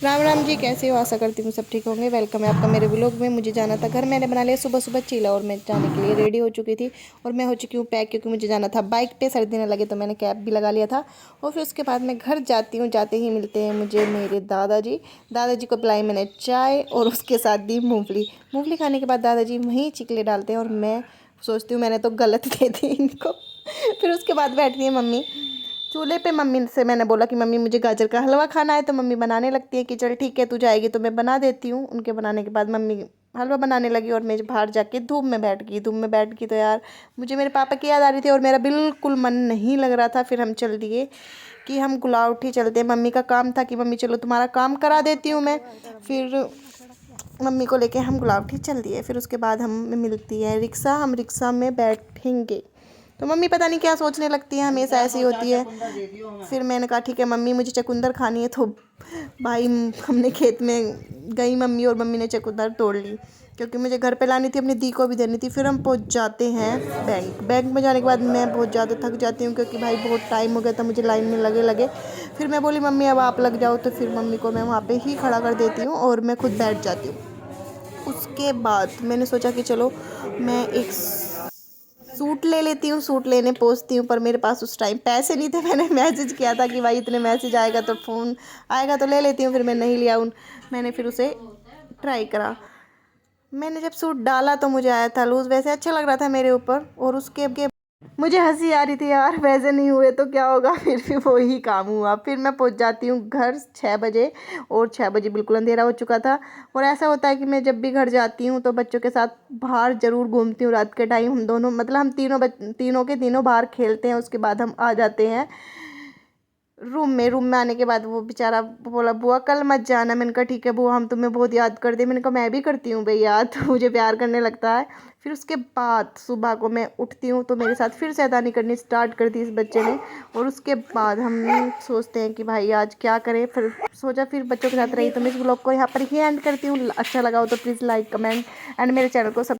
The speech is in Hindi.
राम राम जी, कैसे हो? आशा करती हूँ सब ठीक होंगे। वेलकम है आपका मेरे व्लॉग में। मुझे जाना था घर, मैंने बना लिया सुबह सुबह चीला और मैं जाने के लिए रेडी हो चुकी थी। और मैं हो चुकी हूँ पैक, क्योंकि मुझे जाना था बाइक पे, सर्दी न लगे तो मैंने कैब भी लगा लिया था। और फिर उसके बाद मैं घर जाती हूँ। जाते ही मिलते हैं मुझे मेरे दादाजी। दादाजी को पिलाई मैंने चाय और उसके साथ दी मूँगफली। मूँगफली खाने के बाद दादाजी वहीं चिकले डालते हैं और मैं सोचती हूँ मैंने तो गलत दे दी इनको। फिर उसके बाद बैठती है मम्मी चूल्हे पे। मम्मी से मैंने बोला कि मम्मी मुझे गाजर का हलवा खाना है, तो मम्मी बनाने लगती है कि चल ठीक है तू जाएगी तो मैं बना देती हूँ। उनके बनाने के बाद मम्मी हलवा बनाने लगी और मैं बाहर जाके धूप में बैठ गई। धूप में बैठ गई तो यार मुझे मेरे पापा की याद आ रही थी और मेरा बिल्कुल मन नहीं लग रहा था। फिर हम चल दिए कि हम गुलावटी चलते हैं। मम्मी का काम था कि मम्मी चलो तुम्हारा काम करा देती हूँ मैं। फिर मम्मी को लेके हम गुलावटी चल दिए। फिर उसके बाद हमें मिलती है रिक्शा, हम रिक्शा में बैठेंगे। तो मम्मी पता नहीं क्या सोचने लगती है, हमेशा ऐसी होती है। फिर मैंने कहा ठीक है मम्मी मुझे चुकंदर खानी है। तो भाई हमने खेत में गई मम्मी और मम्मी ने चुकंदर तोड़ ली, क्योंकि मुझे घर पे लानी थी, अपनी दी को भी देनी थी। फिर हम पहुंच जाते हैं बैंक। बैंक में जाने के बाद मैं बहुत ज़्यादा थक जाती हूँ, क्योंकि भाई बहुत टाइम हो गया था मुझे लाइन में लगे लगे। फिर मैं बोली मम्मी अब आप लग जाओ, तो फिर मम्मी को मैं वहाँ पर ही खड़ा कर देती हूँ और मैं खुद बैठ जाती हूँ। उसके बाद मैंने सोचा कि चलो मैं एक सूट ले लेती हूँ। सूट लेने पहुँचती हूँ, पर मेरे पास उस टाइम पैसे नहीं थे। मैंने मैसेज किया था कि भाई इतने मैसेज आएगा तो फ़ोन आएगा तो ले लेती हूँ। फिर मैं नहीं लिया मैंने फिर उसे ट्राई करा। मैंने जब सूट डाला तो मुझे आया था लूज़, वैसे अच्छा लग रहा था मेरे ऊपर। और उसके मुझे हंसी आ रही थी यार, वैसे नहीं हुए तो क्या होगा। फिर भी वही काम हुआ। फिर मैं पहुंच जाती हूँ घर 6 बजे, और 6 बजे बिल्कुल अंधेरा हो चुका था। और ऐसा होता है कि मैं जब भी घर जाती हूँ तो बच्चों के साथ बाहर ज़रूर घूमती हूँ रात के टाइम। हम दोनों मतलब हम तीनों के तीनों बाहर खेलते हैं। उसके बाद हम आ जाते हैं रूम में आने के बाद वो बेचारा बोला बुआ कल मत जाना। मैंने कहा ठीक है बुआ, हम तुम्हें बहुत याद करते। मैंने कहा मैं भी करती हूँ भाई याद, तो मुझे प्यार करने लगता है। फिर उसके बाद सुबह को मैं उठती हूँ तो मेरे साथ फिर शैतानी करनी स्टार्ट कर दी इस बच्चे ने। और उसके बाद हम सोचते हैं कि भाई आज क्या करें। फिर सोचा फिर बच्चों के साथ रही, तो मैं इस ब्लॉग को यहाँ पर ही एंड करती हूँ। अच्छा लगा हो तो प्लीज़ लाइक कमेंट एंड मेरे चैनल को